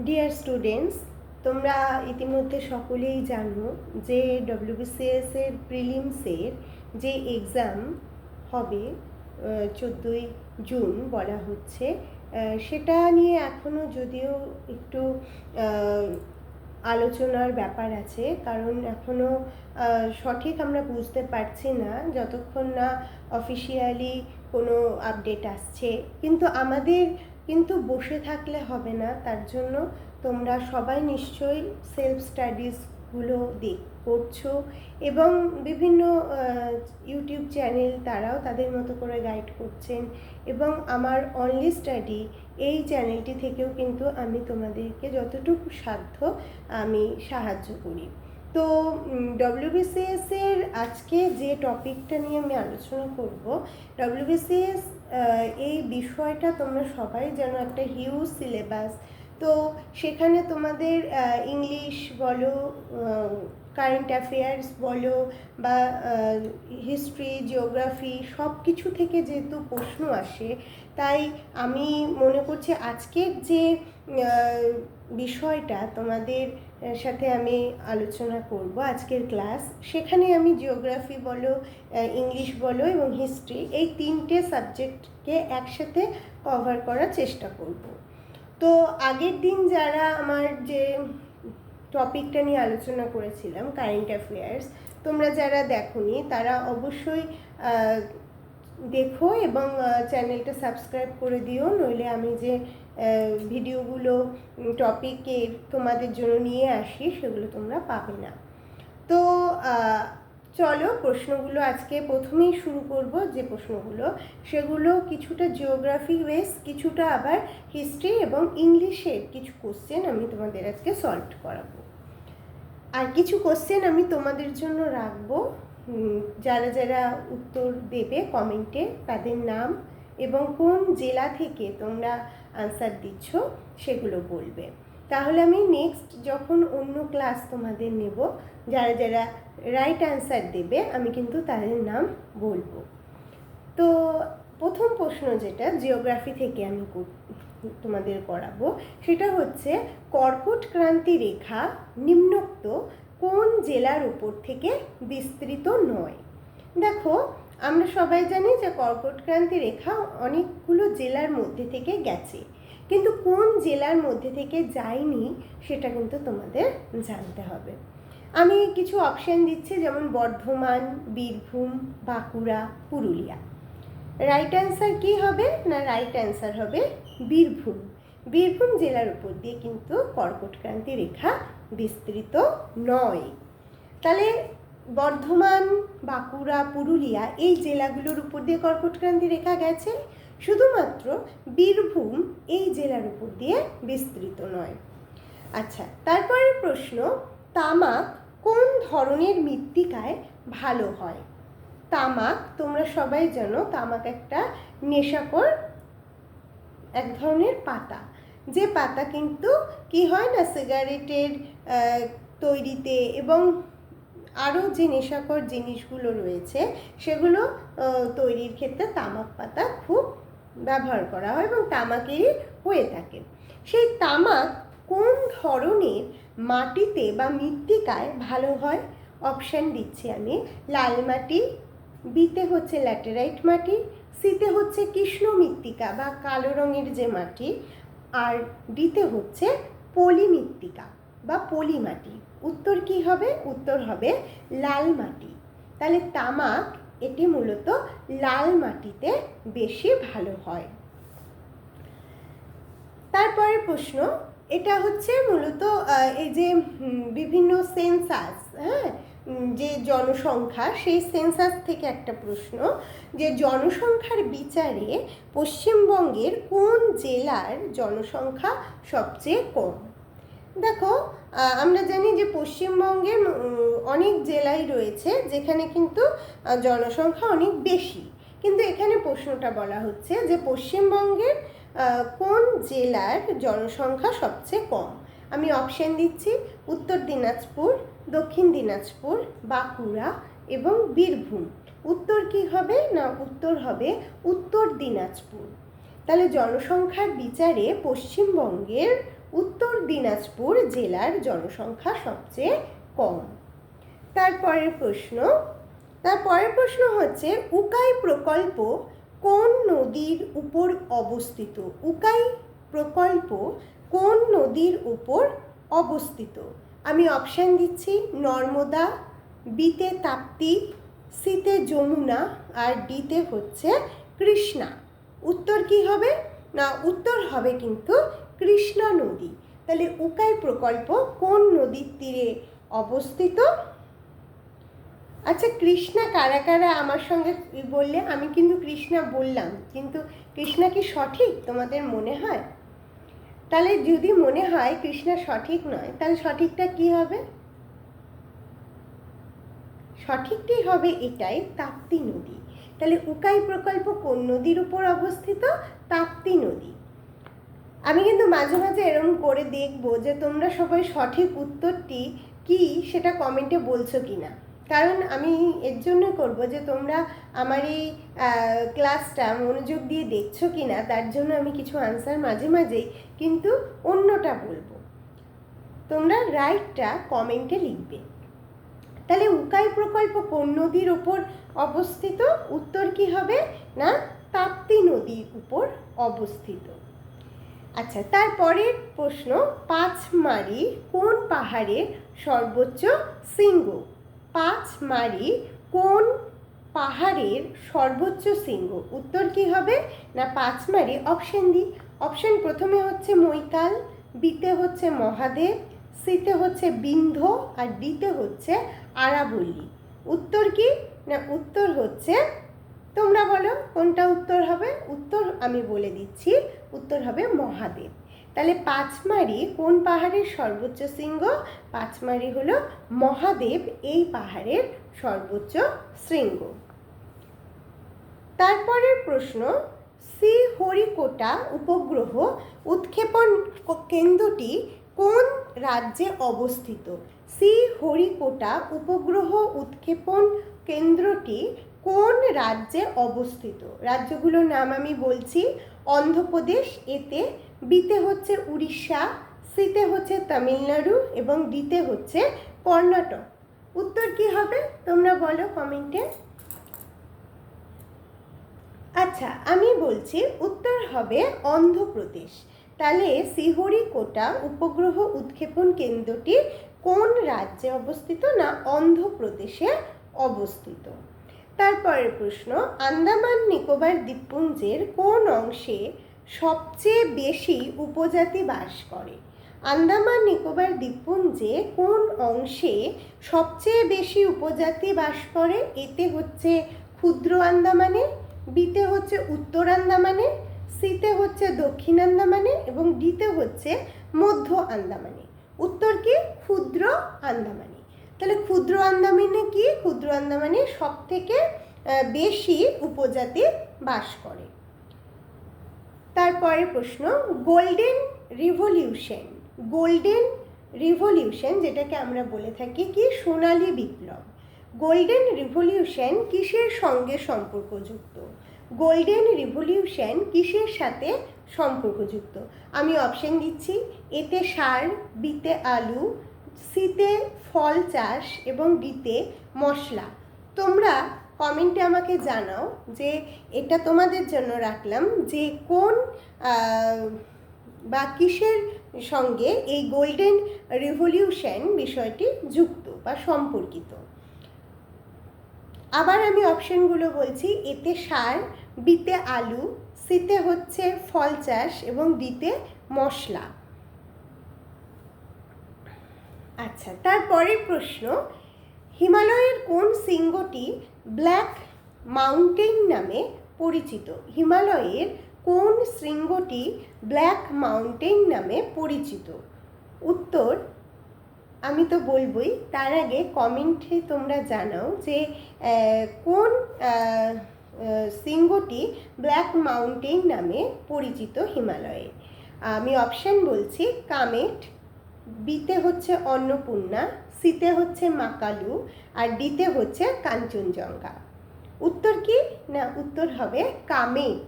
Dear students, তোমরা ইতিমধ্যে সকলেই জানো যে ডব্লিউবিসিএস এর প্রিলিমসের যে এক্সাম হবে 14ই জুন বলা হচ্ছে, সেটা নিয়ে এখনও যদিও একটু আলোচনার ব্যাপার আছে, কারণ এখনও সঠিক আমরা বুঝতে পারছি না যতক্ষণ না অফিসিয়ালি কোনো আপডেট আসছে। কিন্তু আমাদের বসে থাকলে হবে না, তার জন্য তোমরা সবাই নিশ্চয়ই সেলফ স্টাডিজগুলো করছো এবং বিভিন্ন ইউটিউব চ্যানেল তারাও তাদের মতো করে গাইড করছেন, এবং আমার অনলি স্টাডি এই চ্যানেলটি থেকেও কিন্তু আমি তোমাদেরকে যতটুকু সাধ্য আমি সাহায্য করি। তো ডব্লিউবিসিএস এর আজকে যে টপিকটা নিয়ে আমি আলোচনা করব, ডব্লিউবিসিএস এই বিষয়টা তোমরা সবাই জানো একটা হিউজ সিলেবাস। তো সেখানে তোমাদের ইংলিশ বলো, কারেন্ট অ্যাফেয়ার্স বলো বা হিস্ট্রি, জিওগ্রাফি সব কিছু থেকে যেহেতু প্রশ্ন আসে, তাই আমি মনে করছি আজকের যে বিষয়টা তোমাদের সাথে আমি আলোচনা করব, আজকের ক্লাস, সেখানে আমি জিওগ্রাফি বলো, ইংলিশ বলো এবং হিস্ট্রি এই তিনটে সাবজেক্টকে একসাথে কভার করার চেষ্টা করব। তো আগের দিন যারা আমার যে টপিকটা নিয়ে আলোচনা করেছিলাম কারেন্ট অ্যাফেয়ার্স, তোমরা যারা দেখোনি তারা অবশ্যই দেখো এবং চ্যানেলটা সাবস্ক্রাইব করে দিও, নইলে আমি যে ভিডিওগুলো টপিকের তোমাদের জন্য নিয়ে আসি সেগুলো তোমরা পাবে না। তো চলো প্রশ্নগুলো আজকে প্রথমেই শুরু করব। যে প্রশ্নগুলো সেগুলো কিছুটা জিওগ্রাফি বেস, কিছুটা আবার হিস্ট্রি এবং ইংলিশের কিছু কোশ্চেন আমি তোমাদের আজকে সলভ করাবো। আর কিছু কোশ্চেন আমি তোমাদের জন্য রাখবো, যারা যারা উত্তর দেবে কমেন্টে তাদের নাম এবং কোন জেলা থেকে তোমরা আনসার দিচ্ছ সেগুলো বলবে। তাহলে আমি নেক্সট যখন অন্য ক্লাস তোমাদের নেব, যারা যারা রাইট আনসার দেবে আমি কিন্তু তাদের নাম বলবো। তো প্রথম প্রশ্ন যেটা জিওগ্রাফি থেকে আমি তোমাদের করাবো, সেটা হচ্ছে কর্কট ক্রান্তি রেখা নিম্নোক্ত কোন জেলার উপর থেকে বিস্তৃত নয়? দেখো, আমরা সবাই জানি যে কর্কট ক্রান্তি রেখা অনেকগুলো জেলার মধ্যে থেকে গেছে, কিন্তু কোন জেলার মধ্যে থেকে যায়নি সেটা কিন্তু তোমাদের জানতে হবে। আমি কিছু অপশান দিচ্ছি, যেমন বর্ধমান, বীরভূম, বাঁকুড়া, পুরুলিয়া। রাইট অ্যান্সার কী হবে না? রাইট অ্যান্সার হবে বীরভূম। বীরভূম জেলার উপর দিয়ে কিন্তু কর্কট ক্রান্তি রেখা বিস্তৃত নয়। তাহলে বর্ধমান, বাঁকুড়া, পুরুলিয়া এই জেলাগুলোর উপর দিয়ে কর্কট ক্রান্তি রেখা গেছে, শুধুমাত্র বীরভূম এই জেলার উপর দিয়ে বিস্তৃত নয়। আচ্ছা, তারপরের প্রশ্ন, তামাক কোন ধরনের মৃত্তিকায় ভালো হয়? তামাক তোমরা সবাই জানো তামাক একটা নেশাকর এক ধরনের পাতা, যে পাতা কিন্তু কি হয় না সিগারেটের তৈরিতে এবং আরও যে নেশাকর জিনিসগুলো রয়েছে সেগুলো তৈরির ক্ষেত্রে তামাক পাতা খুব ব্যবহার করা হয় এবং তামাকেরই হয়ে থাকে। সেই তামাক কোন ধরনের মাটিতে বা মৃত্তিকায় ভালো হয়? অপশান দিচ্ছি আমি, লাল মাটি, বিতে হচ্ছে ল্যাটেরাইট মাটি, সিতে হচ্ছে কৃষ্ণ মৃত্তিকা বা কালো রঙের যে মাটি, আর ডিতে হচ্ছে পলি মৃত্তিকা বা পলি মাটি। উত্তর কি হবে? উত্তর হবে লাল মাটি। তাহলে তামাক এটি মূলত লাল মাটিতে বেশি ভালো হয়। তারপরের প্রশ্ন, এটা হচ্ছে মূলত এই যে বিভিন্ন সেন্সাস, যে জনসংখ্যা, সেই সেন্সাস থেকে একটা প্রশ্ন, যে জনসংখ্যার বিচারে পশ্চিমবঙ্গের কোন জেলার জনসংখ্যা সবচেয়ে কম? দেখো, আমরা জানি যে পশ্চিমবঙ্গের অনেক জেলাই রয়েছে যেখানে কিন্তু জনসংখ্যা অনেক বেশি, কিন্তু এখানে প্রশ্নটা বলা হচ্ছে যে পশ্চিমবঙ্গের কোন জেলার জনসংখ্যা সবচেয়ে কম। আমি অপশান দিচ্ছি, উত্তর দিনাজপুর, দক্ষিণ দিনাজপুর, বাঁকুড়া এবং বীরভূম। উত্তর কি হবে না? উত্তর হবে উত্তর দিনাজপুর। তাহলে জনসংখ্যার বিচারে পশ্চিমবঙ্গের উত্তর দিনাজপুর জেলার জনসংখ্যা সবচেয়ে কম। তারপরের প্রশ্ন হচ্ছে উকাই প্রকল্প কোন নদীর উপর অবস্থিত? উকাই প্রকল্প কোন নদীর উপর অবস্থিত? আমি অপশান দিচ্ছি, নর্মদা, বিতে তাপ্তি, সিতে যমুনা আর ডিতে হচ্ছে কৃষ্ণা। উত্তর কি হবে? না, উত্তর হবে কিন্তু কৃষ্ণা নদী। তাহলে উকাই প্রকল্প কোন নদীর তীরে অবস্থিত? আচ্ছা, কৃষ্ণা কারা কারা আমার সঙ্গে বললে? আমি কিন্তু কৃষ্ণা বললাম, কিন্তু কৃষ্ণা কি সঠিক তোমাদের মনে হয়? তাহলে যদি মনে হয় কৃষ্ণা সঠিক নয়, তাহলে সঠিকটা কি হবে? সঠিকটি হবে এটাই, তাপ্তি নদী। তাহলে উকাই প্রকল্প কোন নদীর উপর অবস্থিত? তাপ্তি নদী। আমি কিন্তু মাঝে মাঝে এরকম করে দেখবো যে তোমরা সবাই সঠিক উত্তরটি কি সেটা কমেন্টে বলছো কিনা, কারণ আমি এর জন্য করব যে তোমরা আমার এই ক্লাসটা মনোযোগ দিয়ে দেখছো কিনা, তার জন্য আমি কিছু আনসার মাঝে মাঝেই কিন্তু অন্যটা বলবো। তোমরা রাইটটা কমেন্টে লিখবে। তাহলে উকাই প্রকল্প কোন নদীর উপর অবস্থিত? উত্তর কি হবে? না, তাপ্তি নদীর উপর অবস্থিত। আচ্ছা, তারপরের প্রশ্ন, পাঁচমারি কোন পাহাড়ের সর্বোচ্চ শৃঙ্গ? পাঁচমারি কোন পাহাড়ের সর্বোচ্চ শৃঙ্গ? উত্তর কি হবে? না, পাঁচমারি। অপশন দিই, অপশন প্রথমে হচ্ছে মৈতাল, বিতে হচ্ছে মহাদেব, সিতে হচ্ছে বিন্ধ্য আর ডিতে হচ্ছে আরাবল্লী। উত্তর কি? না, উত্তর হচ্ছে, তোমরা বলো কোনটা উত্তর হবে? উত্তর আমি বলে দিচ্ছি, উত্তর হবে মহাদেব। তাহলে পাঁচমারি কোন পাহাড়ের সর্বোচ্চ শৃঙ্গ? পাঁচমারি হলো মহাদেব এই পাহাড়ের সর্বোচ্চ শৃঙ্গ। তারপরের প্রশ্ন, শ্রীহরিকোটা উপগ্রহ উৎক্ষেপণ কেন্দ্রটি কোন রাজ্যে অবস্থিত? শ্রীহরিকোটা উপগ্রহ উৎক্ষেপণ কেন্দ্রটি কোন রাজ্যে অবস্থিত? রাজ্যগুলোর নাম আমি বলছি, অন্ধ্রপ্রদেশ এতে, বিতে হচ্ছে উড়িষ্যা, সিতে হচ্ছে তামিলনাড়ু এবং ডিতে হচ্ছে কর্ণাটক। উত্তর কি হবে তোমরা বলো কমেন্টে। আচ্ছা, আমি বলছি উত্তর হবে অন্ধ্রপ্রদেশ। তাহলে শ্রীহরিকোটা উপগ্রহ উৎক্ষেপণ কেন্দ্রটি কোন রাজ্যে অবস্থিত? না, অন্ধ্রপ্রদেশে অবস্থিত। তারপরের প্রশ্ন, আন্দামান নিকোবর দ্বীপপুঞ্জের কোন অংশে সবচেয়ে বেশি উপজাতি বাস করে? আন্দামান নিকোবর দ্বীপপুঞ্জে কোন অংশে সবচেয়ে বেশি উপজাতি বাস করে? এতে হচ্ছে ক্ষুদ্র আন্দামানে, বিতে হচ্ছে উত্তর আন্দামানে, সিতে হচ্ছে দক্ষিণ আন্দামানে এবং ডিতে হচ্ছে মধ্য আন্দামানে। উত্তর কি? ক্ষুদ্র আন্দামানে। তাহলে ক্ষুদ্র আন্দামানে কি? ক্ষুদ্র আন্দামানে সব থেকে বেশি উপজাতি বাস করে। তারপরে প্রশ্ন, গোল্ডেন রিভলিউশন, গোল্ডেন রিভলিউশন যেটাকে আমরা বলে থাকি কি সোনালী বিপ্লব, গোল্ডেন রিভলিউশন কিসের সঙ্গে সম্পর্কযুক্ত? গোল্ডেন রিভলিউশন কিসের সাথে সম্পর্কযুক্ত? আমি অপশন দিচ্ছি, এতে সার, বিতে আলু, সিতে ফল চাষ এবং ডিতে মশলা। তোমরা কমেন্টে আমাকে জানাও যে এটা তোমাদের জন্য রাখলাম যে কোন বা কিসের সঙ্গে এই গোল্ডেন রিভলিউশন বিষয়টি যুক্ত বা সম্পর্কিত। আবার আমি অপশনগুলো বলছি, এতে সার, বিতে আলু, সিতে হচ্ছে ফল চাষ এবং ডিতে মশলা। আচ্ছা, তারপরের প্রশ্ন, হিমালয়ের কোন শৃঙ্গটি ব্ল্যাক মাউন্টেন নামে পরিচিত? হিমালয়ের কোন শৃঙ্গটি ব্ল্যাক মাউন্টেন নামে পরিচিত? উত্তর আমি তো বলবই, তার আগে কমেন্টে তোমরা জানাও যে কোন শৃঙ্গটি ব্ল্যাক মাউন্টেন নামে পরিচিত হিমালয়ে। আমি অপশান বলছি, কামেট, বিতে হচ্ছে অন্নপূর্ণা, সিতে হচ্ছে মাকালু আর ডিতে হচ্ছে কাঞ্চনজঙ্ঘা। উত্তর কি? না, উত্তর হবে কামেট।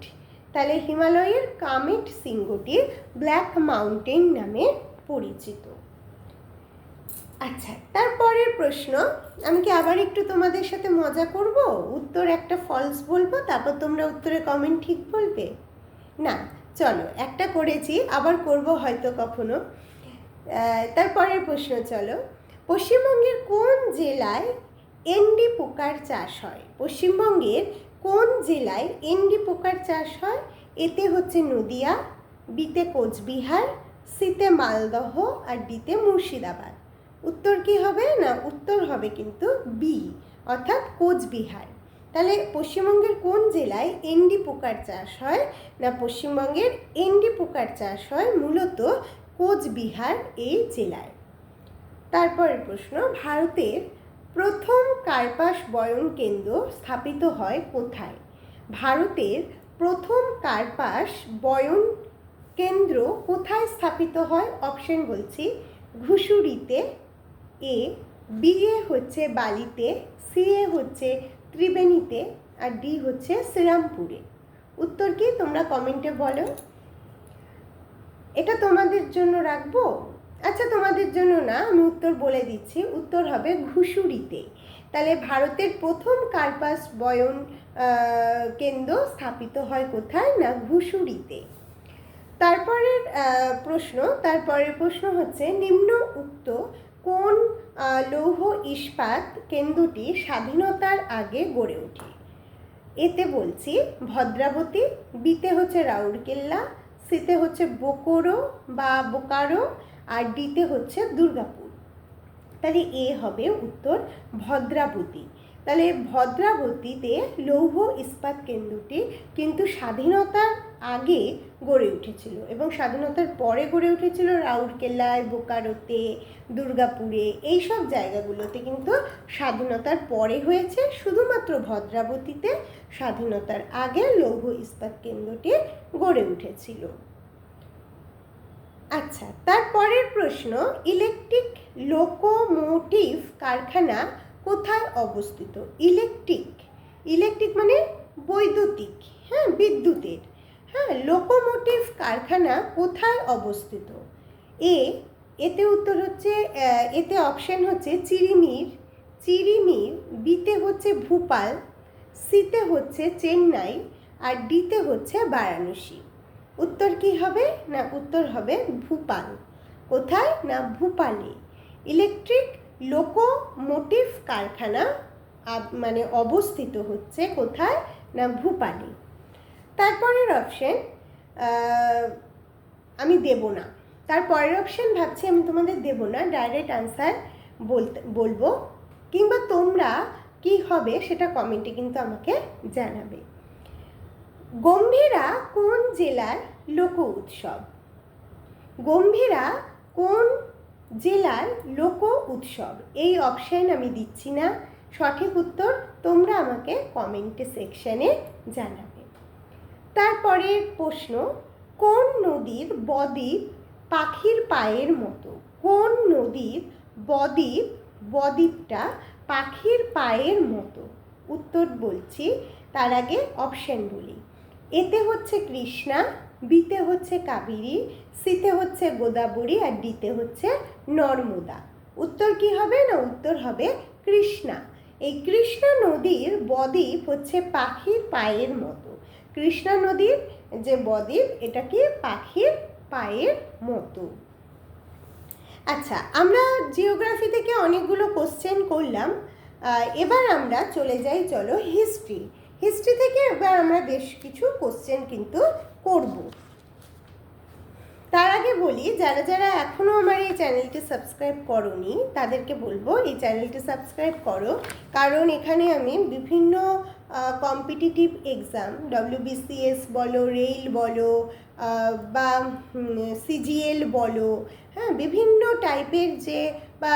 তাহলে হিমালয়ের কামেট শৃঙ্গটি ব্ল্যাক মাউন্টেন নামে পরিচিত। আচ্ছা, তারপরের প্রশ্ন, আমি কি আবার একটু তোমাদের সাথে মজা করব? উত্তর একটা ফলস বলবো, তারপর তোমরা উত্তরে কমেন্ট ঠিক বলবে। না, চলো একটা করেছি, আবার করব হয়তো কখনো। তারপরের প্রশ্ন, চলো, পশ্চিমবঙ্গের কোন জেলায় এনডি পোকার চাষ হয়? পশ্চিমবঙ্গের কোন জেলায় এনডি পোকার চাষ হয়? এতে হচ্ছে নদিয়া, বিতে কোচবিহার, সিতে মালদহ, আর ডিতে মুর্শিদাবাদ। উত্তর কি হবে? না, উত্তর হবে কিন্তু বি, অর্থাৎ কোচবিহার। তাহলে পশ্চিমবঙ্গের কোন জেলায় এনডি পোকার চাষ হয়? না, পশ্চিমবঙ্গের এনডি পোকার চাষ হয় মূলত কোচবিহার এই জেলায়। তারপরের প্রশ্ন, ভারতের প্রথম কার্পাস বয়ন কেন্দ্র স্থাপিত হয় কোথায়? ভারতের প্রথম কার্পাস বয়ন কেন্দ্র কোথায় স্থাপিত হয়? অপশন বলছি, ঘুষুরিতে, এ, বি এ হচ্ছে বালিতে, সি এ হচ্ছে ত্রিবেণীতে, আর ডি হচ্ছে শ্রীরামপুরে। উত্তর কি তোমরা কমেন্টে বলো। এটা তোমাদের জন্য রাখবো? আচ্ছা, তোমাদের জন্য না, আমি উত্তর বলে দিচ্ছি, উত্তর হবে ঘুষুরিতে। তাহলে ভারতের প্রথম কার্পাস বয়ন কেন্দ্র স্থাপিত হয় কোথায়? না, ঘুষুরিতে। তারপরের প্রশ্ন হচ্ছে, নিম্ন উক্ত কোন লৌহ ইস্পাত কেন্দ্রটি স্বাধীনতার আগে গড়ে ওঠে? এতে বলছি ভদ্রাবতী, বিতে হচ্ছে রাউরকেল্লা, সিতে হচ্ছে বোকারো, আর ডিতে হচ্ছে দুর্গাপুর। তাহলে এ হবে উত্তর ভদ্রাবতী। তাহলে ভদ্রাবতীতে লৌহ ইস্পাত কেন্দ্রটি কিন্তু স্বাধীনতার আগে গড়ে উঠেছিল, এবং স্বাধীনতার পরে গড়ে উঠেছিল রাউরকেল্লায়, বোকারোতে, দুর্গাপুরে, এই সব জায়গাগুলোতে কিন্তু স্বাধীনতার পরে হয়েছে। শুধুমাত্র ভদ্রাবতীতে স্বাধীনতার আগে লৌহ ইস্পাত কেন্দ্রটি গড়ে উঠেছিল। আচ্ছা, তারপরের প্রশ্ন, ইলেকট্রিক লোকোমোটিভ কারখানা কোথায় অবস্থিত? ইলেকট্রিক মানে বৈদ্যুতিক, হ্যাঁ, বিদ্যুতের, হ্যাঁ, লোকোমোটিভ কারখানা কোথায় অবস্থিত? এতে উত্তর হচ্ছে, এতে অপশন হচ্ছে চিরিমির, বিতে হচ্ছে ভোপাল, সিতে হচ্ছে চেন্নাই, আর ডিতে হচ্ছে বারাণসী। উত্তর কি হবে? না, উত্তর হবে ভোপাল। কোথায়? না, ভোপালে। ইলেকট্রিক লোকোমোটিভ কারখানা মানে অবস্থিত হচ্ছে কোথায়? না, ভোপালে। তারপরের অপশন আমি দেব না, তারপরের অপশন ভাবছি আমি তোমাদের দেব না, ডাইরেক্ট আনসার বলবো, কিংবা তোমরা কি হবে সেটা কমেন্টে কিন্তু আমাকে জানাবে। গম্ভীরা কোন জেলার লোক উৎসব? গম্ভীরা কোন জেলার লোক উৎসব? এই অপশন আমি দিচ্ছি না, সঠিক উত্তর তোমরা আমাকে কমেন্টে সেকশনে জানাবে। তারপরে প্রশ্ন, কোন নদীর বদ্বীপ পাখির পায়ের মতো? কোন নদীর বদ্বীপটা পাখির পায়ের মতো? উত্তর বলছি, তার আগে অপশন বলি। এতে হচ্ছে কৃষ্ণা, বিতে হচ্ছে কাবেরী, সিতে হচ্ছে গোদাবরী, আর ডিতে হচ্ছে নর্মদা। উত্তর কি হবে? না, উত্তর হবে কৃষ্ণা। এই কৃষ্ণা নদীর বদ্বীপ হচ্ছে পাখির পায়ের মতো। কৃষ্ণা নদীর যে বদ্বীপ, এটা কি পাখির পায়ের মতো। আচ্ছা, আমরা জিওগ্রাফি থেকে অনেকগুলো কোশ্চেন করলাম, এবার আমরা চলে যাই, চলো, হিস্ট্রি থেকে এবার আমরা বেশ কিছু কোশ্চেন কিন্তু করব। তার আগে বলি, যারা যারা এখনও আমার এই চ্যানেলটি সাবস্ক্রাইব করোনি তাদেরকে বলবো এই চ্যানেলটি সাবস্ক্রাইব করো, কারণ এখানে আমি বিভিন্ন কম্পিটিটিভ এক্সাম, WBCS বলো, রেল বলো, বা CGL বলো, হ্যাঁ, বিভিন্ন টাইপের যে, বা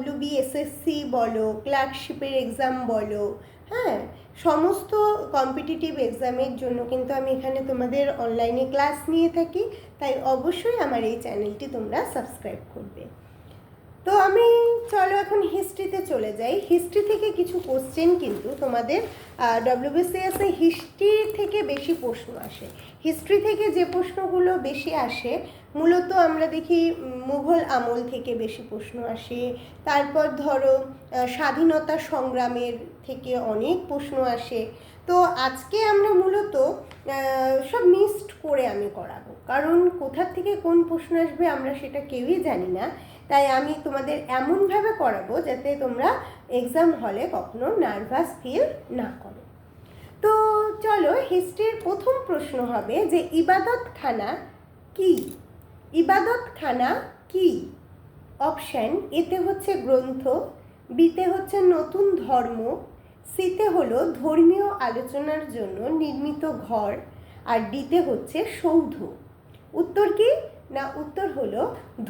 WBSSC বলো, ক্লার্কশিপের এক্সাম বলো, হ্যাঁ, সমস্ত কম্পিটিটিভ এক্সামের জন্য কিন্তু আমি এখানে তোমাদের অনলাইনে ক্লাস নিয়ে থাকি। তাই অবশ্যই আমার এই চ্যানেলটি তোমরা সাবস্ক্রাইব করবে। তো আমি চলো এখন হিস্ট্রিতে চলে যাই। হিস্ট্রি থেকে কিছু কোশ্চেন কিন্তু তোমাদের ডব্লিউবিসিএসে হিস্ট্রি থেকে বেশি প্রশ্ন আসে। হিস্ট্রি থেকে যে প্রশ্নগুলো বেশি আসে মূলত আমরা দেখি মুঘল আমল থেকে বেশি প্রশ্ন আসে, তারপর ধরো স্বাধীনতা সংগ্রামের থেকে অনেক প্রশ্ন আসে। তো আজকে আমরা মূলত সব মিক্সড করে আমি করাবো, কারণ কোথা থেকে কোন প্রশ্ন আসবে আমরা সেটা কেউই জানি না। তাই আমি তোমাদের এমনভাবে করাবো যাতে তোমরা এক্সাম হলে কখনো নার্ভাস ফিল না করো। তো চলো, হিস্ট্রির প্রথম প্রশ্ন হবে যে ইবাদতখানা কি? ইবাদতখানা কি? অপশান: এতে হচ্ছে গ্রন্থ, বিতে হচ্ছে নতুন ধর্ম, সিতে হলো ধর্মীয় আলোচনার জন্য নির্মিত ঘর, আর ডিতে হচ্ছে সৌধ। উত্তর কি? না, উত্তর হলো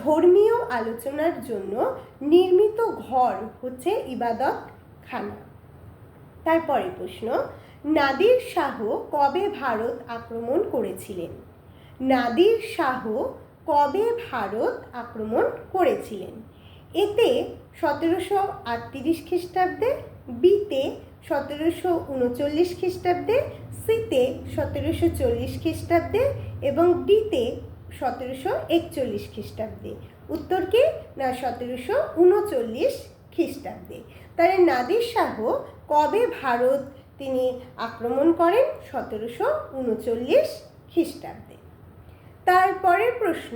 ধর্মীয় আলোচনার জন্য নির্মিত ঘর হচ্ছে ইবাদতখানা। তারপরে প্রশ্ন: নাদির শাহ কবে ভারত আক্রমণ করেছিলেন? নাদির শাহ কবে ভারত আক্রমণ করেছিলেন? এতে 1738 খ্রিস্টাব্দে, বিতে 1739 খ্রিস্টাব্দে, সিতে 1740 খ্রিস্টাব্দে এবং ডিতে 1741 খ্রিস্টাব্দে। উত্তর কি? না, 1739 খ্রিস্টাব্দে। তাহলে নাদির শাহ কবে ভারত তিনি আক্রমণ করেন? 1739 খ্রিস্টাব্দে। তারপরের প্রশ্ন: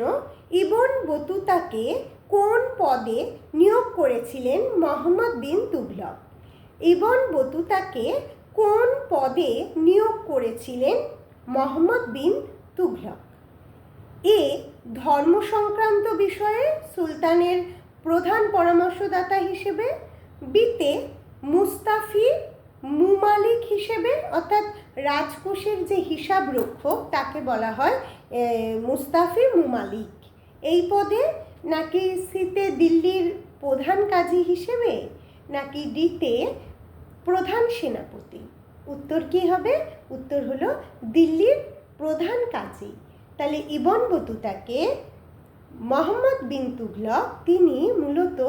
ইবন বতুতাকে কোন পদে নিয়োগ করেছিলেন মোহাম্মদ বিন তুঘলক? ইবন বতুতাকে কোন পদে নিয়োগ করেছিলেন মোহাম্মদ বিন তুঘলক? এ ধর্ম সংক্রান্ত বিষয়ে সুলতানের প্রধান পরামর্শদাতা হিসেবে, বিতে মুস্তাফি মুমালিক হিসেবে, অর্থাৎ রাজকোষের যে হিসাব রক্ষক তাকে বলা হয় মুস্তাফি মুমালিক এই পদে, নাকি সিতে দিল্লির প্রধান কাজী হিসেবে, নাকি ডিতে প্রধান সেনাপতি? উত্তর কি হবে? উত্তর হলো দিল্লির প্রধান কাজী। তাহলে ইবন বতুতাকে মোহাম্মদ বিন তুঘলক তিনি মূলত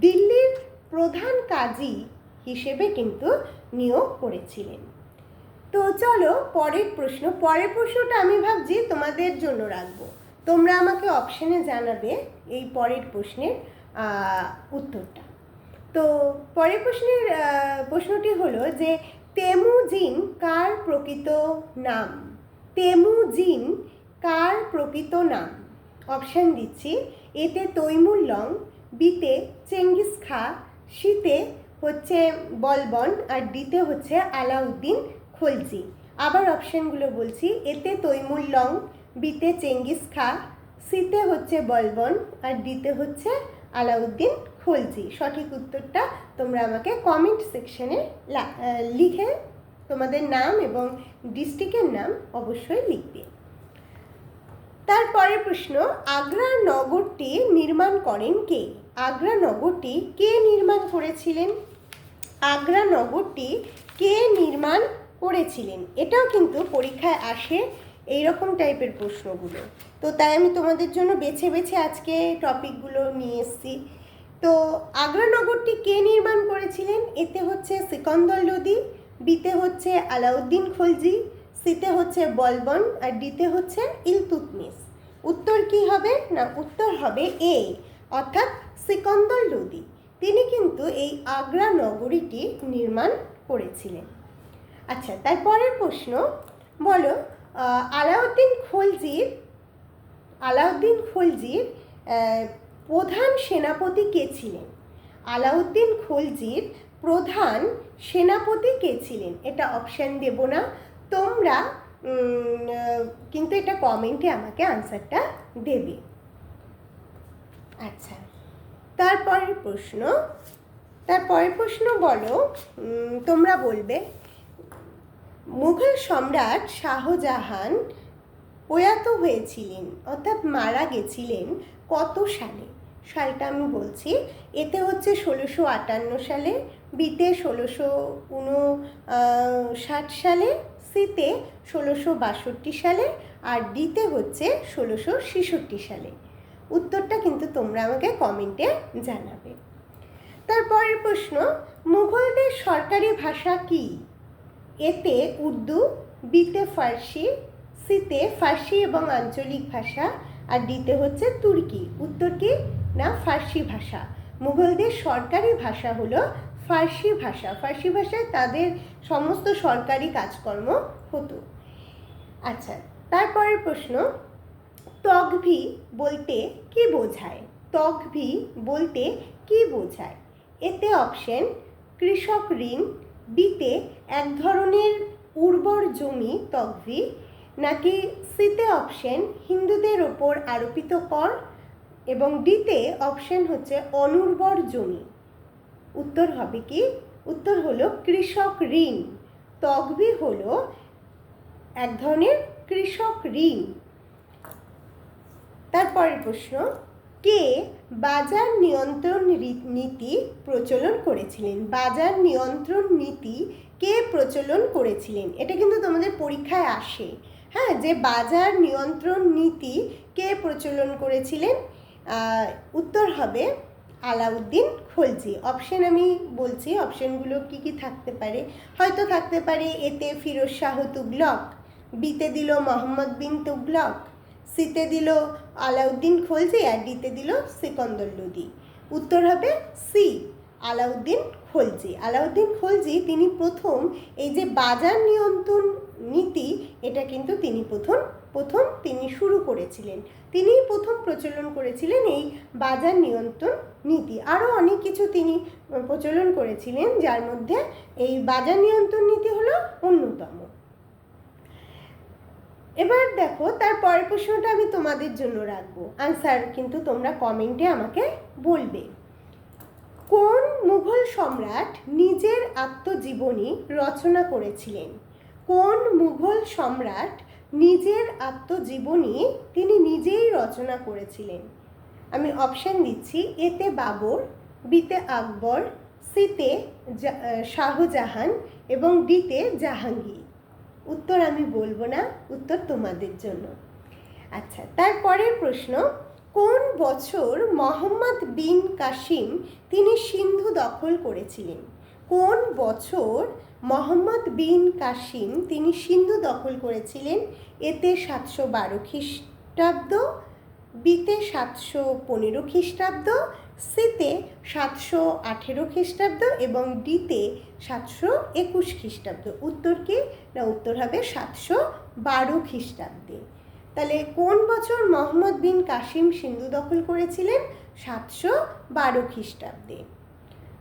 দিল্লির প্রধান কাজী হিসেবে কিন্তু নিয়োগ করেছিলেন। তো চলো পরের প্রশ্ন। পরের প্রশ্নটা আমি ভাবছি তোমাদের জন্য রাখবো, তোমরা আমাকে অপশানে জানাবে এই পরের প্রশ্নের উত্তরটা। তো পরের প্রশ্নটি হলো যে তেমুজিন কার প্রকৃত নাম? তেমুজিন কার প্রকৃত নাম? অপশান দিচ্ছি: এতে তৈমুর লং, বিতে চেঙ্গিস খা, সিতে হচ্ছে বলবন, আর ডিতে হচ্ছে আলাউদ্দিন খলজি। আবার অপশানগুলো বলছি: এতে তৈমুর লং, বিতে চেঙ্গিস খা, সিতে হচ্ছে বলবন, আর ডিতে হচ্ছে আলাউদ্দিন খলজি। সঠিক উত্তরটা তোমরা আমাকে কমেন্ট সেকশনে লিখে তোমাদের নাম এবং ডিস্ট্রিক্টের নাম অবশ্যই লিখবে। তারপরের প্রশ্ন: আগ্রা নগরটি নির্মাণ করেন কে? আগ্রা নগরটি কে নির্মাণ করেছিলেন? আগ্রা নগরটি কে নির্মাণ করেছিলেন? এটাও কিন্তু পরীক্ষায় আসে এইরকম টাইপের প্রশ্নগুলো। তো তাই আমি তোমাদের জন্য বেছে বেছে আজকে টপিকগুলো নিয়ে এসেছি। তো আগ্রা নগরটি কে নির্মাণ করেছিলেন? এতে হচ্ছে সিকন্দর লোদি, বিতে হচ্ছে আলাউদ্দিন খলজি, সিতে হচ্ছে বলবন, আর ডিতে হচ্ছে ইলতুৎমিশ। উত্তর কি হবে? না, উত্তর হবে এ, অর্থাৎ সিকন্দর লোদি। তিনি কিন্তু এই আগ্রা নগরীটি নির্মাণ করেছিলেন। আচ্ছা, তারপরের প্রশ্ন বলো আলাউদ্দিন খলজির প্রধান সেনাপতি কে ছিলেন? আলাউদ্দিন খলজির প্রধান সেনাপতি কে ছিলেন? এটা অপশান দেব না, তোমরা কিন্তু এটা কমেন্টে আমাকে আনসারটা দেবে। আচ্ছা, তারপরের প্রশ্ন বলো, তোমরা বলবে মুঘল সম্রাট শাহজাহান প্রয়াত হয়েছিলেন অর্থাৎ মারা গেছিলেন কত সালে? সালটা আমি বলছি। এতে হচ্ছে 1658 সালে, বিতে 1659 সালে, সিতে 1662 সালে, আর ডিতে হচ্ছে 1666 সালে। উত্তরটা কিন্তু তোমরা আমাকে কমেন্টে জানাবে। তারপরের প্রশ্ন, মুঘলদের সরকারি ভাষা কি? এতে উর্দু, বিতে ফার্সি, সিতে ফার্সি এবং আঞ্চলিক ভাষা, আর ডিতে হচ্ছে তুর্কি। উত্তর কি? না ফার্সি ভাষা। মুঘলদের সরকারি ভাষা হলো ফার্সি ভাষা। ফার্সি ভাষায় তাদের সমস্ত সরকারি কাজকর্ম হতো। আচ্ছা, তারপরের প্রশ্ন, তগভি বলতে কি বোঝায়? তগভি বলতে কি বোঝায়? এতে অপশন কৃষক ঋণ, বিতে এক ধরনের উর্বর জমি তগভি, নাকি সিতে অপশন হিন্দুদের ওপর আরোপিত কর, এবং ডিতে অপশন হচ্ছে অনুর্বর জমি। উত্তর হবে কি? উত্তর হলো কৃষক ঋণ। তগভি হলো এক ধরনের কৃষক ঋণ। তারপরের প্রশ্ন, কে বাজার নিয়ন্ত্রণ নীতি প্রচলন করেছিলেন? বাজার নিয়ন্ত্রণ নীতি কে প্রচলন করেছিলেন? এটা কিন্তু তোমাদের পরীক্ষায় আসে, হ্যাঁ, যে বাজার নিয়ন্ত্রণ নীতি কে প্রচলন করেছিলেন? উত্তর হবে আলাউদ্দিন খলজি। অপশন আমি বলছি, অপশনগুলো কি কি থাকতে পারে। হয়তো থাকতে পারে এতে ফিরোজ শাহ তুগলক, বিতে দিল মোহাম্মদ বিন তুগলক, সিতে দিল আলাউদ্দিন খলজি, আর ডিতে দিল সিকন্দর লোদি। উত্তর হবে সি, আলাউদ্দিন খলজি। আলাউদ্দিন খলজি তিনি প্রথম এই যে বাজার নিয়ন্ত্রণ নীতি, এটা কিন্তু তিনি প্রথম তিনি শুরু করেছিলেন। তিনি প্রথম প্রচলন করেছিলেন এই বাজার নিয়ন্ত্রণ নীতি। আরও অনেক কিছু তিনি প্রচলন করেছিলেন, যার মধ্যে এই বাজার নিয়ন্ত্রণ নীতি হলো অন্যতম। এবার দেখো, তার পরের প্রশ্নটা আমি তোমাদের জন্য রাখবো, আনসার কিন্তু তোমরা কমেন্টে আমাকে বলবে। কোন মুঘল সম্রাট নিজের আত্মজীবনী রচনা করেছিলেন? কোন মুঘল সম্রাট নিজের আত্মজীবনী তিনি নিজেই রচনা করেছিলেন? আমি অপশন দিচ্ছি, এতে বাবর, বিতে আকবর, সিতে শাহজাহান এবং ডিতে জাহাঙ্গীর। উত্তর আমি বলবো না, উত্তর তোমাদের জন্য। আচ্ছা, তারপরের প্রশ্ন, কোন বছর মোহাম্মদ বিন কাসিম তিনি সিন্ধু দখল করেছিলেন? কোন বছর মোহাম্মদ বিন কাসিম তিনি সিন্ধু দখল করেছিলেন? এতে 712 খ্রিস্টাব্দ, বিতে 715 খ্রিস্টাব্দ, সিতে 718 খ্রিস্টাব্দ এবং ডিতে 721 খ্রিস্টাব্দ। উত্তর কি? না উত্তর হবে 712 খ্রিস্টাব্দে। তাহলে কোন বছর মোহাম্মদ বিন কাসিম সিন্ধু দখল করেছিলেন? 712 খ্রিস্টাব্দে।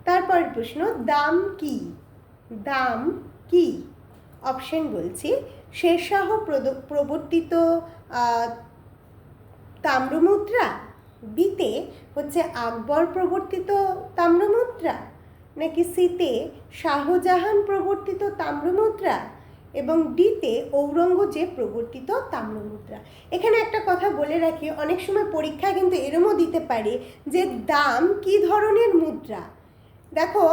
তারপর প্রশ্ন, দাম কি? দাম কি? অপশন বলছি, শেরশাহ প্রবর্তিত তাম্রমুদ্রা, বিতে হচ্ছে আকবর প্রবর্তিত তাম্রমুদ্রা, নাকি সিতে শাহজাহান প্রবর্তিত তাম্রমুদ্রা এবং ডিতে ঔরঙ্গজেব প্রবর্তিত তাম্রমুদ্রা। এখানে একটা কথা বলে রাখি, অনেক সময় পরীক্ষায় কিন্তু এরমও দিতে পারে যে দাম কি ধরনের মুদ্রা। দেখো,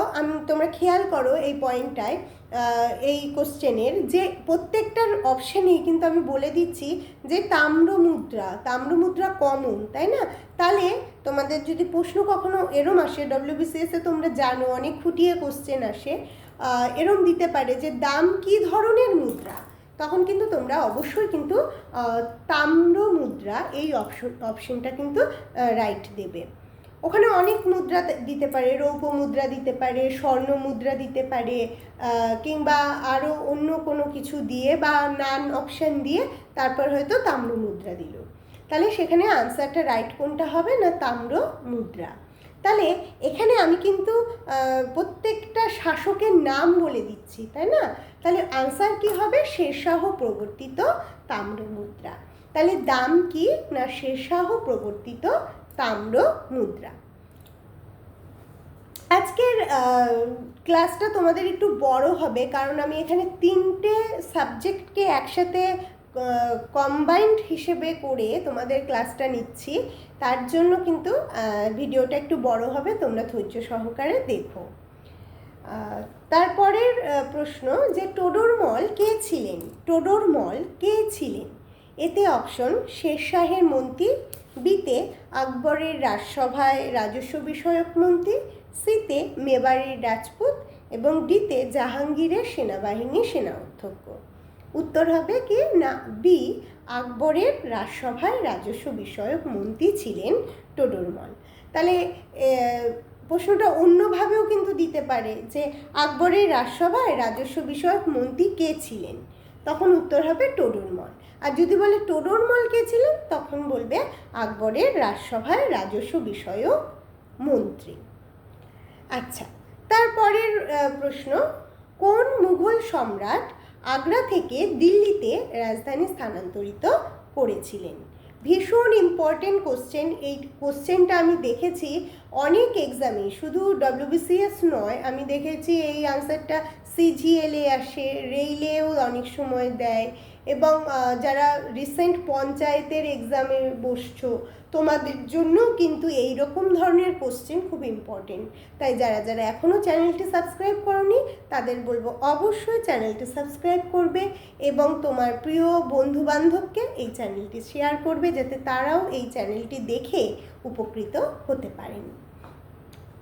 তোমরা খেয়াল করো এই পয়েন্টটায়, এই কোশ্চেনের যে প্রত্যেকটার অপশানেই কিন্তু আমি বলে দিচ্ছি যে তাম্রমুদ্রা কমন, তাই না? তাহলে তোমাদের যদি প্রশ্ন কখনো এরম আসে, WBCS-এ তোমরা জানো অনেক খুঁটিয়ে কোশ্চেন আসে, এরম দিতে পারে যে দাম কি ধরনের মুদ্রা, তখন কিন্তু তোমরা অবশ্যই কিন্তু তাম্রমুদ্রা এই অপশনটা কিন্তু রাইট দেবে। ওখানে অনেক মুদ্রা দিতে পারে, রৌপ্য মুদ্রা দিতে পারে, স্বর্ণ মুদ্রা দিতে পারে, কিংবা আরও অন্য কোনো কিছু দিয়ে বা নান অপশান দিয়ে তারপর হয়তো তাম্র মুদ্রা দিল। তাহলে সেখানে আনসারটা রাইট কোনটা হবে? না তাম্র মুদ্রা। তাহলে এখানে আমি কিন্তু প্রত্যেকটা শাসকের নাম বলে দিচ্ছি, তাই না? তাহলে আনসার কি হবে? শেরশাহ প্রবর্তিত তাম্র মুদ্রা। তাহলে দাম কি? না শেরশাহ প্রবর্তিত তাম্র মুদ্রা। আজকের ক্লাসটা তোমাদের একটু বড় হবে, কারণ আমি এখানে 3টে সাবজেক্টকে একসাথে কম্বাইন্ড হিসেবে করে তোমাদের ক্লাসটা নিচ্ছি, তার জন্য কিন্তু ভিডিওটা একটু বড় হবে, তোমরা ধৈর্য সহকারে দেখো। তারপরের প্রশ্ন, যে টোডরমল কে ছিলেন? টোডরমল কে ছিলেন? এতে অপশন শেরশাহের মন্ত্রী, বিতে আকবরের রাজসভায় রাজস্ব বিষয়ক মন্ত্রী, সিতে মেবারের রাজপুত এবং ডিতে জাহাঙ্গীরের সেনাবাহিনী সেনাধ্যক্ষ। উত্তর হবে কি না বি, আকবরের রাজসভায় রাজস্ব বিষয়ক মন্ত্রী ছিলেন টোডরমল। তাহলে প্রশ্নটা অন্যভাবেও কিন্তু দিতে পারে যে আকবরের রাজসভায় রাজস্ব বিষয়ক মন্ত্রী কে ছিলেন, তখন উত্তর হবে টোডরমল। আর যদি বলে টোডরমল কে ছিলেন, তখন বলবে আকবরের রাজসভায় রাজস্ব বিষয়ক মন্ত্রী। আচ্ছা, তারপরের প্রশ্ন, কোন মুঘল সম্রাট আগ্রা থেকে দিল্লিতে রাজধানী স্থানান্তরিত করেছিলেন? ভীষণ ইম্পর্টেন্ট কোশ্চেন। এই কোশ্চেনটা আমি দেখেছি অনেক এক্সামে, শুধু WBCS নয়, আমি দেখেছি এই আনসারটা CGL-এ আসে, রেইলেও অনেক সময় দেয়, এবং যারা রিসেন্ট পঞ্চায়েতের এক্সামে বসছো তোমাদের জন্য কিন্তু এই রকম ধরনের কোশ্চেন খুব ইম্পর্টেন্ট। তাই যারা যারা এখনও চ্যানেলটি সাবস্ক্রাইব করোনি তাদের বলবো অবশ্যই চ্যানেলটি সাবস্ক্রাইব করবে এবং তোমার প্রিয় বন্ধুবান্ধবকে এই চ্যানেলটি শেয়ার করবে, যাতে তারাও এই চ্যানেলটি দেখে উপকৃত হতে পারেন।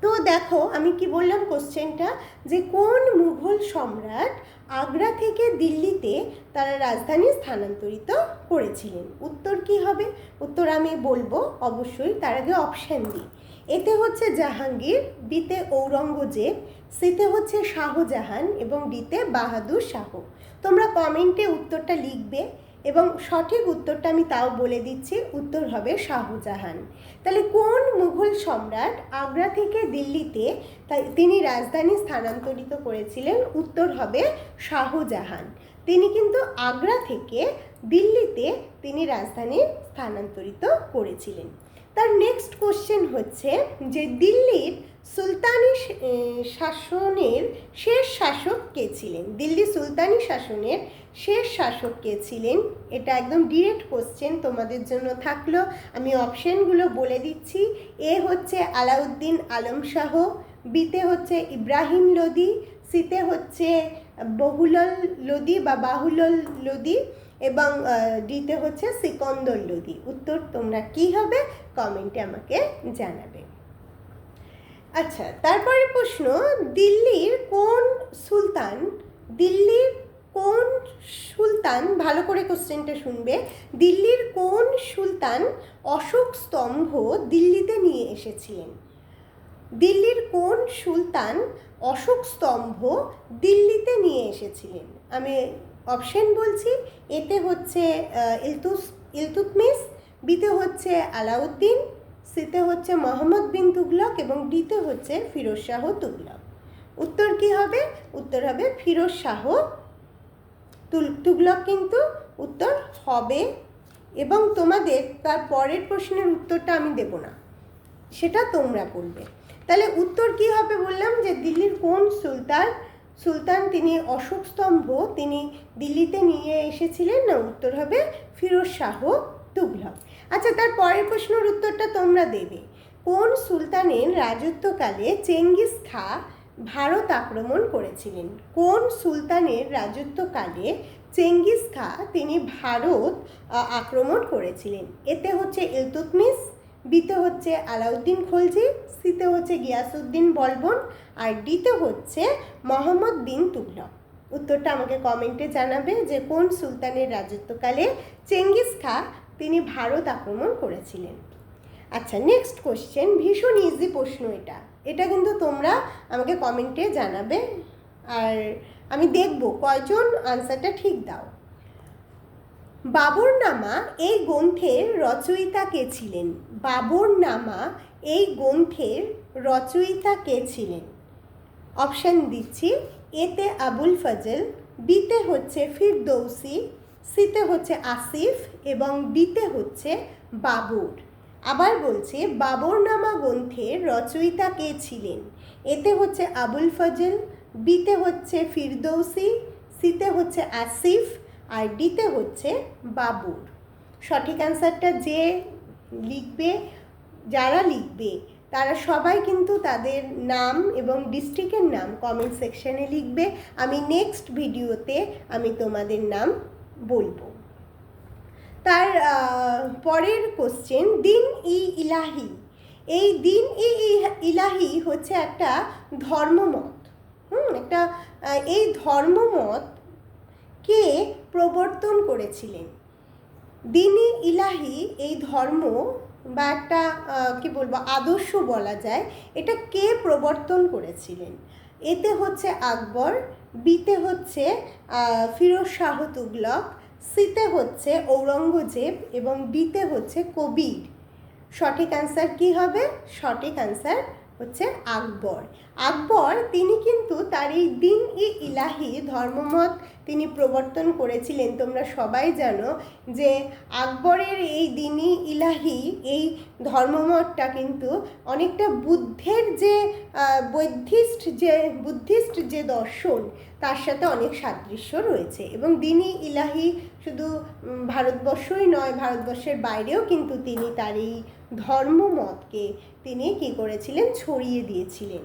তো দেখো আমি কি বললাম কোশ্চেনটা, যে কোন মুঘল সম্রাট আগ্রা থেকে দিল্লিতে তারা রাজধানী স্থানান্তরিত করেছিলেন? উত্তর কি হবে? উত্তর আমি বলবো অবশ্যই, তার আগে অপশান দিই। এতে হচ্ছে জাহাঙ্গীর, বিতে ঔরঙ্গজেব, সিতে হচ্ছে শাহজাহান এবং ডিতে বাহাদুর শাহ। তোমরা কমেন্টে উত্তরটা লিখবে এবং সঠিক উত্তরটা আমি তাও বলে দিচ্ছি, উত্তর হবে শাহজাহান। তাহলে কোন মুঘল সম্রাট আগ্রা থেকে দিল্লিতে তিনি রাজধানী স্থানান্তরিত করেছিলেন? উত্তর হবে শাহজাহান। তিনি কিন্তু আগ্রা থেকে দিল্লিতে তিনি রাজধানী স্থানান্তরিত করেছিলেন। তার নেক্সট কোশ্চেন হচ্ছে যে দিল্লির সুলতানি শাসনের শেষ শাসক কে ছিলেন? দিল্লি সুলতানি শাসনের শেষ শাসক কে ছিলেন? এটা একদম ডিরেক্ট কোশ্চেন তোমাদের জন্য থাকলো, আমি অপশানগুলো বলে দিচ্ছি। এ হচ্ছে আলাউদ্দিন আলম শাহ, বিতে হচ্ছে ইব্রাহিম লোদি, সিতে হচ্ছে বহুলল লোদি বা বাহুলল লোদি এবং ডিতে হচ্ছে সিকন্দর লোদি। উত্তর তোমরা কি হবে কমেন্টে আমাকে জানাবে। আচ্ছা, তারপরে প্রশ্ন, দিল্লির কোন সুলতান, ভালো করে কোশ্চেনটা শুনবে, দিল্লির কোন সুলতান অশোক স্তম্ভ দিল্লিতে নিয়ে এসেছিলেন? দিল্লির কোন সুলতান অশোক স্তম্ভ দিল্লিতে নিয়ে এসেছিলেন? আমি অপশন বলছি। এতে হচ্ছে ইলতুৎমিশ, বিতে হচ্ছে আলাউদ্দিন, সিতে হচ্ছে মোহাম্মদ বিন তুগলক এবং ডিতে হচ্ছে ফিরোজ শাহ তুগলক। উত্তর কি হবে? উত্তর হবে ফিরোজ শাহ তুগলক কিন্তু উত্তর হবে। এবং তোমাদের তার পরের প্রশ্নের উত্তরটা আমি দেব না, সেটা তোমরা বলবে। তাহলে উত্তর কি হবে বললাম, যে দিল্লির কোন সুলতান তিনি অশোক স্তম্ভ তিনি দিল্লিতে নিয়ে এসেছিলেন? না, উত্তর হবে ফিরোজ শাহ তুগলক। আচ্ছা, তার পরের প্রশ্নের উত্তরটা তোমরা দেবে। কোন সুলতানের রাজত্বকালে চেঙ্গিস খাঁ ভারত আক্রমণ করেছিলেন? কোন সুলতানের রাজত্বকালে চেঙ্গিস খাঁ তিনি ভারত আক্রমণ করেছিলেন? এতে হচ্ছে ইলতুৎমিশ, বিতে হচ্ছে আলাউদ্দিন খলজি, সিতে হচ্ছে গিয়াসউদ্দিন বলবন আর ডিতে হচ্ছে মোহাম্মদ বিন তুগলক। উত্তরটা আমাকে কমেন্টে জানাবে যে কোন সুলতানের রাজত্বকালে চেঙ্গিস খাঁ তিনি ভারত আক্রমণ করেছিলেন। আচ্ছা, নেক্সট কোশ্চেন, ভীষণ ইজি প্রশ্ন এটা কিন্তু তোমরা আমাকে কমেন্টে জানাবে আর আমি দেখব কয়জন আনসারটা ঠিক দাও। বাবরনামা এই গ্রন্থের রচয়িতা কে ছিলেন? বাবরনামা এই গ্রন্থের রচয়িতা কে ছিলেন? অপশান দিচ্ছি। এতে আবুল ফজল, বিতে হচ্ছে ফিরদৌসি, সিতে হচ্ছে আসিফ এবং ডিতে হচ্ছে বাবর। আবার বলছে বাবরনামা গ্রন্থের রচয়িতা কে ছিলেন? এতে হচ্ছে আবুল ফজল, বিতে হচ্ছে ফিরদৌসি, সিতে হচ্ছে আসিফ আর ডিতে হচ্ছে বাবর। সঠিক অ্যান্সারটা যারা লিখবে তারা সবাই কিন্তু তাদের নাম এবং ডিস্ট্রিক্টের নাম কমেন্ট সেকশানে লিখবে। আমি নেক্সট ভিডিওতে আমি তোমাদের নাম বলবো। তার পরের কোশ্চেন, দিন ই ইলাহি। এই দিন ই ইলাহি হচ্ছে একটা ধর্মমত। একটা এই ধর্মমত কে প্রবর্তন করেছিলেন? দিন-ই ইলাহি এই ধর্ম বা একটা কি বলবো আদর্শ বলা যায়, এটা কে প্রবর্তন করেছিলেন? এতে হচ্ছে আকবর, বিতে হচ্ছে ফিরোজ শাহ তুগলক, সিতে হচ্ছে ঔরঙ্গজেব এবং ডিতে হচ্ছে কবির। সঠিক অ্যান্সার কি হবে? সঠিক অ্যান্সার হচ্ছে আকবর। আকবর তিনি কিন্তু তার এই দিন ই ইলাহি ধর্মমত তিনি প্রবর্তন করেছিলেন। তোমরা সবাই জানো যে আকবরের এই দিন-ই ইলাহি এই ধর্মমতটা কিন্তু অনেকটা বুদ্ধের যে বুদ্ধিস্ট যে দর্শন তার সাথে অনেক সাদৃশ্য রয়েছে। এবং দিন-ই ইলাহি শুধু ভারতবর্ষই নয়, ভারতবর্ষের বাইরেও কিন্তু তিনি তার এই ধর্মমতকে তিনি কী করেছিলেন? ছড়িয়ে দিয়েছিলেন।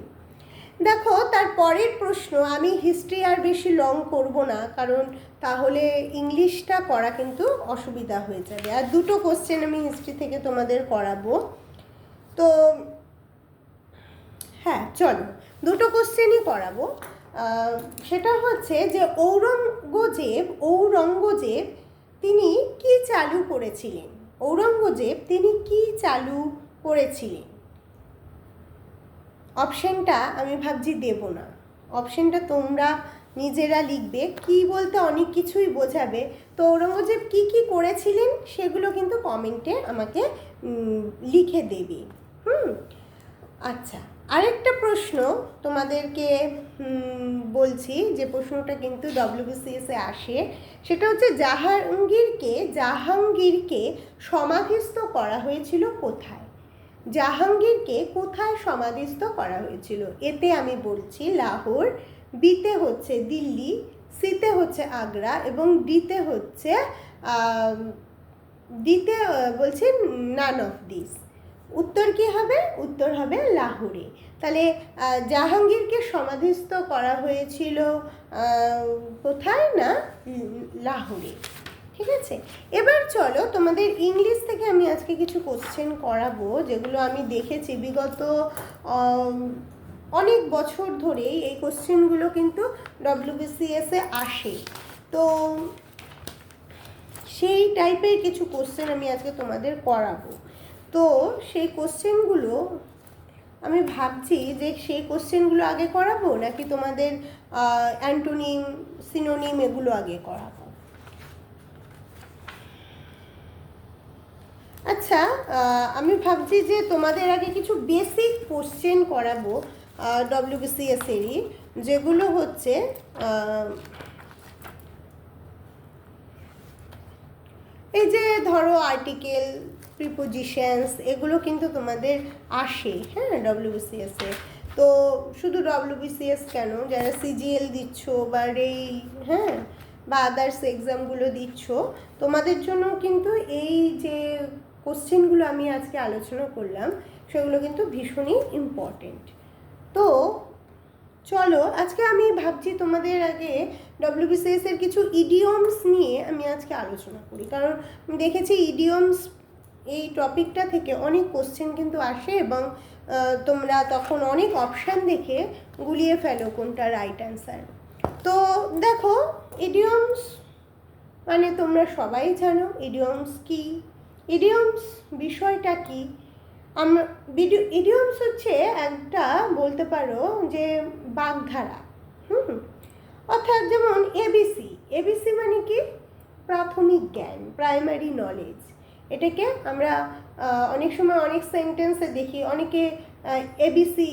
দেখো তার পরের প্রশ্ন, আমি হিস্ট্রি আর বেশি লং করব না, কারণ তাহলে ইংলিশটা করা কিন্তু অসুবিধা হয়ে যাবে। আর দুটো কোশ্চেন আমি হিস্ট্রি থেকে তোমাদের করাবো। তো হ্যাঁ চলো, দুটো কোশ্চেনই করাবো। সেটা হচ্ছে যে ঔরঙ্গজেব তিনি কি চালু করেছিলেন? ঔরঙ্গজেব তিনি কি চালু করেছিলেন? অপশানটা আমি ভাবছি দেব না, অপশানটা তোমরা নিজেরা লিখবে। কি বলতে অনেক কিছুই বোঝাবে। তো ঔরঙ্গজেব কি কি করেছিলেন সেগুলো কিন্তু কমেন্টে আমাকে লিখে দেবে। আচ্ছা, আরেকটা প্রশ্ন তোমাদেরকে বলছি, যে প্রশ্নটা কিন্তু WBCS-এ আসে, সেটা হচ্ছে জাহাঙ্গীরকে সমাধিস্থ করা হয়েছিল কোথায়? জাহাঙ্গীরকে কোথায় সমাধিস্থ করা হয়েছিল? এতে আমি বলছি লাহোর, বিতে হচ্ছে দিল্লি, সিতে হচ্ছে আগ্রা এবং ডিতে বলছি নান অফ দিস। উত্তর কি হবে? উত্তর হবে লাহোরে। তাহলে জাহাঙ্গীরকে সমাধিস্থ করা হয়েছিল কোথায়? না লাহোরে। ঠিক আছে, এবার চলো তোমাদের ইংলিশ থেকে আমি আজকে কিছু কোশ্চেন করাবো, যেগুলো আমি দেখেছি বিগত অনেক বছর ধরেই এই কোশ্চেনগুলো কিন্তু WBCS-এ আসে। তো সেই টাইপের কিছু কোশ্চেন আমি আজকে তোমাদের করাবো। তো সেই কোশ্চেনগুলো আমি ভাবছি যে সেই কোশ্চেনগুলো আগে করাবো নাকি তোমাদের অ্যান্টোনিম, সিনোনিম এগুলো আগে করাবো। আচ্ছা, আমি ভাবছি যে তোমাদের আগে কিছু বেসিক কোশ্চেন করাবো WBCS-এরই, যেগুলো হচ্ছে এই যে ধরো আর্টিকেল, প্রিপোজিশনস, এগুলো কিন্তু তোমাদের আসে হ্যাঁ WBCS-এ। তো শুধু WBCS কেন, যারা CGL দিচ্ছ বা রেল হ্যাঁ বা আদার্স এক্সামগুলো দিচ্ছ, তোমাদের জন্য কিন্তু এই যে কোশ্চেনগুলো আমি আজকে আলোচনা করলাম সেগুলো কিন্তু ভীষণই ইম্পর্টেন্ট। তো চলো আজকে আমি ভাবছি তোমাদের আগে WBCS-এর কিছু ইডিয়মস নিয়ে আমি আজকে আলোচনা করি, কারণ দেখেছি ইডিয়মস এই টপিকটা থেকে অনেক কোশ্চেন কিন্তু আসে এবং তোমরা তখন অনেক অপশান দেখে গুলিয়ে ফেলো কোনটা রাইট অ্যান্সার। তো দেখো, ইডিয়মস মানে তোমরা সবাই জানো ইডিয়মস কি, ইডিয়মস বিষয়টা কি। ইডিয়মস হচ্ছে একটা বলতে পারো যে বাগধারা। অর্থাৎ যেমন এবিসি মানে কি? প্রাথমিক জ্ঞান, প্রাইমারি নলেজ। এটাকে আমরা অনেক সময় অনেক সেন্টেন্সে দেখি অনেকে এবিসি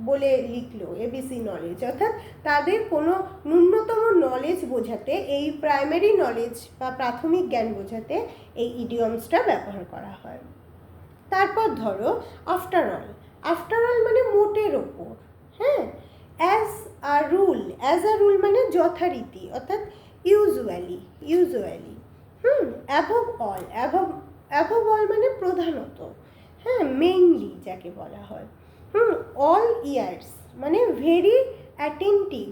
বলে লিখলো, এবিসি নলেজ, অর্থাৎ তাদের কোনো ন্যূনতম নলেজ বোঝাতে, এই প্রাইমারি নলেজ বা প্রাথমিক জ্ঞান বোঝাতে এই ইডিয়মসটা ব্যবহার করা হয়। তারপর ধরো আফটার অল মানে মোটের ওপর, হ্যাঁ। অ্যাজ আ রুল মানে যথারীতি, অর্থাৎ ইউজুয়ালি। অ্যাবভ অল মানে প্রধানত, হ্যাঁ, মেইনলি যাকে বলা হয়। অল ইয়ার্স মানে ভেরি অ্যাটেন্টিভ,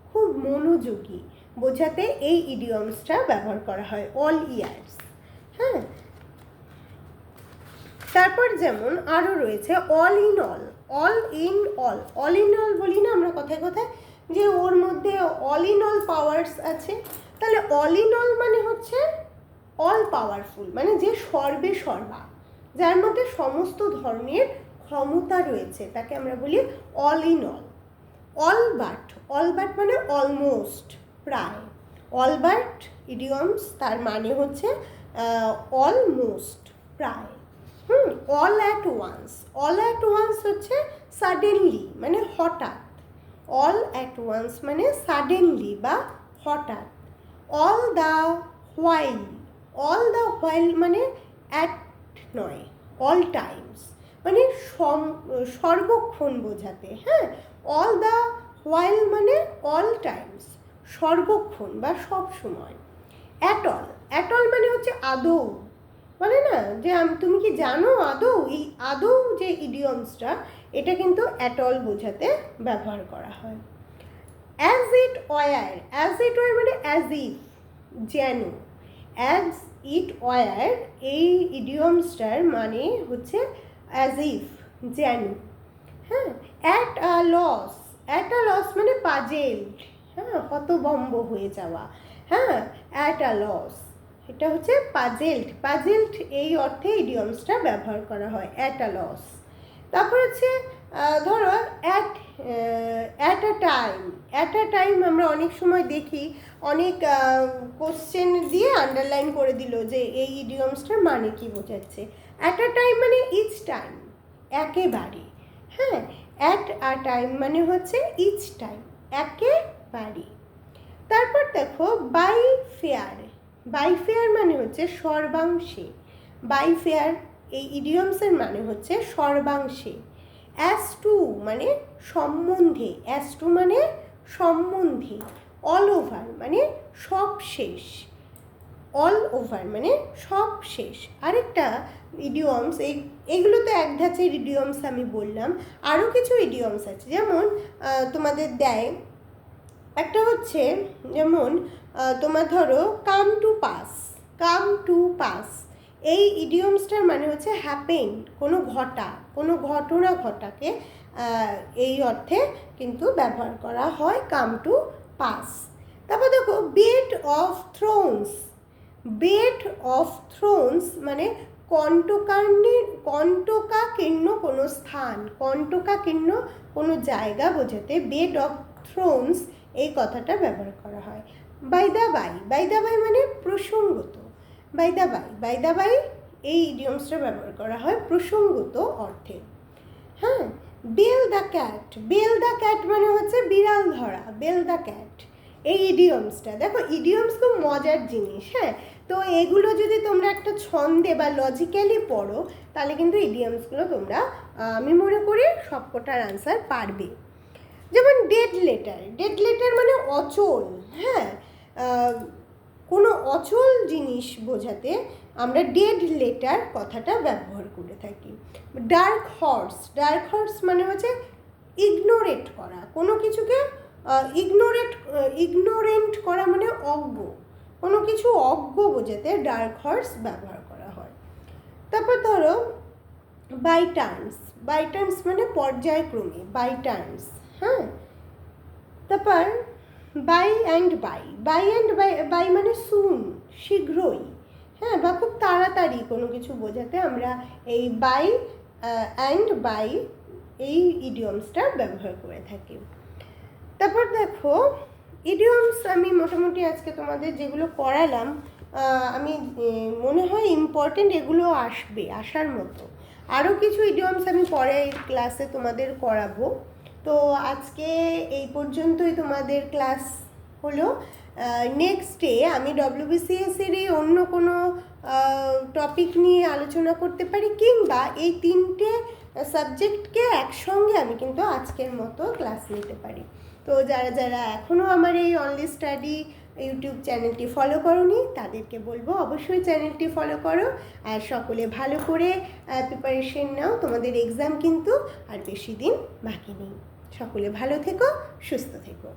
খুব মনোযোগী বোঝাতে এই ইডিয়মসটা ব্যবহার করা হয়, অল ইয়ার্স। হ্যাঁ, তারপর যেমন আরও রয়েছে all in all. All in all, all in all বলি না আমরা কথায় কথায়, যে ওর মধ্যে অল ইন অল পাওয়ার্স আছে। তাহলে অল ইন অল মানে হচ্ছে অল পাওয়ারফুল, মানে যে সর্বে সর্বা, যার মধ্যে সমস্ত ধরনের ক্ষমতা রয়েছে, তাকে আমরা বলি all in all. All but, all but মানে অলমোস্ট, প্রায়। অল বাট ইডিয়মস, তার মানে হচ্ছে অলমোস্ট, প্রায়। All at once, all at once হচ্ছে সাডেনলি, মানে হঠাৎ। অল অ্যাট ওয়ান্স মানে সাডেনলি বা হঠাৎ। All the while, all the while মানে অ্যাট নয়, অল টাইমস মানে সর্বক্ষণ বোঝাতে। হ্যাঁ, অল দ্য হোয়াইল মানে অল টাইমস, সর্বক্ষণ বা সব সময়। অ্যাট অল, অ্যাট অল মানে হচ্ছে আদৌ, বলে না যে তুমি কি জানো আদৌ, এই আদৌ যে ইডিয়মসটা, এটা কিন্তু অ্যাট অল বোঝাতে ব্যবহার করা হয়। As it were, as it were মানে অ্যাজ ইফ, যেন। অ্যাজ ইট ওয়ার এই ইডিয়মসটার মানে হচ্ছে অ্যাজ ইফ, যেন। হ্যাঁ, at a loss, at a loss মানে পাজেলড, হ্যাঁ, হতভম্ব হয়ে যাওয়া। হ্যাঁ, অ্যাট আ লস, এটা হচ্ছে পাজেলড, পাজেলড এই অর্থে ইডিয়মসটা ব্যবহার করা হয়, অ্যাট আ লস। তারপর হচ্ছে ধরো at a time, at a time আমরা অনেক সময় দেখি অনেক কোশ্চেন দিয়ে আন্ডারলাইন করে দিল যে এই ইডিয়মসটার মানে কি বোঝাচ্ছে। অ্যাট আ টাইম মানে ইচ টাইম, একেবারে। হ্যাঁ, অ্যাট আ টাইম মানে হচ্ছে ইচ টাইম, একেবারে। তারপর দেখো বাই ফেয়ার, বাই ফেয়ার মানে হচ্ছে সর্বাংশে, বাই ফেয়ার এই ইডিয়মসের মানে হচ্ছে সর্বাংশে। অ্যাজ টু মানে সম্বন্ধে, অ্যাজ টু মানে সম্বন্ধে। অল ওভার মানে সব শেষ, অল ওভার মানে সব শেষ। আরেকটা ইডিয়মস, এইগুলো তো এক ধাঁচের ইডিয়মস আমি বললাম, আরও কিছু ইডিয়মস আছে, যেমন তোমাদের দেয় একটা হচ্ছে, যেমন তোমার ধরো come to pass, come to pass এই ইডিয়মসটার মানে হচ্ছে হ্যাপেন, কোনো ঘটা, কোনো ঘটনা ঘটাকে এই অর্থে কিন্তু ব্যবহার করা হয়, কাম টু পাস। তারপর দেখো bed of thrones, bed of thrones মানে কণ্টকাকীর্ণ কোনো স্থান, কণ্টকাকীর্ণ কোনো জায়গা বোঝাতে বেড অফ থ্রোনস এই কথাটা ব্যবহার করা হয়। By the by, by the by মানে প্রসঙ্গত, by the by, by the by এই ইডিয়মসটা ব্যবহার করা হয় প্রসঙ্গত অর্থে। হ্যাঁ, bell the cat, bell the cat মানে হচ্ছে বিড়াল ধরা, বেল দ্য ক্যাট এই ইডিয়মসটা। দেখো ইডিয়মস খুব মজার জিনিস। হ্যাঁ, তো এগুলো যদি তোমরা একটা ছন্দে বা লজিক্যালি পড়ো, তাহলে কিন্তু ইডিয়মসগুলো তোমরা আমি মনে করি সবকটার আনসার পারবে। যেমন ডেড লেটার, ডেড লেটার মানে অচল। হ্যাঁ, কোনো অচল জিনিস বোঝাতে আমরা ডেড লেটার কথাটা ব্যবহার করে থাকি। ডার্ক হর্স, ডার্ক হর্স মানে হচ্ছে ইগনোরেট করা, কোনো কিছুকে ইগনোরেন্ট করা মানে অজ্ঞ, কোনো কিছু অজ্ঞ বোঝাতে ডার্ক হর্স ব্যবহার করা হয়। তারপর ধরো বাই টার্নস, বাই টার্নস মানে পর্যায়ক্রমে, বাই টার্নস। হ্যাঁ, তারপর by and by, by and by মানে সুন, শীঘ্রই। হ্যাঁ, বা খুব তাড়াতাড়ি কোনো কিছু বোঝাতে আমরা এই বাই অ্যান্ড বাই এই ইডিয়মসটা ব্যবহার করে থাকি। তারপর দেখো ইডিয়মস আমি মোটামুটি আজকে তোমাদের যেগুলো করালাম, আমি মনে হয় ইম্পর্টেন্ট এগুলো আসবে, আসার মতো। আরও কিছু ইডিয়মস আমি পরে ক্লাসে তোমাদের করাবো। তো আজকে এই পর্যন্তই তোমাদের ক্লাস হলো। নেক্সটে আমি WBCSেরই অন্য কোনো টপিক নিয়ে আলোচনা করতে পারি, কিংবা এই তিনটে সাবজেক্টকে একসঙ্গে আমি কিন্তু আজকের মতো ক্লাস নিতে পারি। তো যারা যারা এখনও আমার এই অনলি স্টাডি ইউটিউব চ্যানেলটি ফলো করোনি, তাদেরকে বলবো অবশ্যই চ্যানেলটি ফলো করো, আর সকলে ভালো করে প্রিপারেশন নাও। তোমাদের এক্সাম কিন্তু আর বেশি দিন বাকি নেই। সকলে ভালো থেকো, সুস্থ থেকো।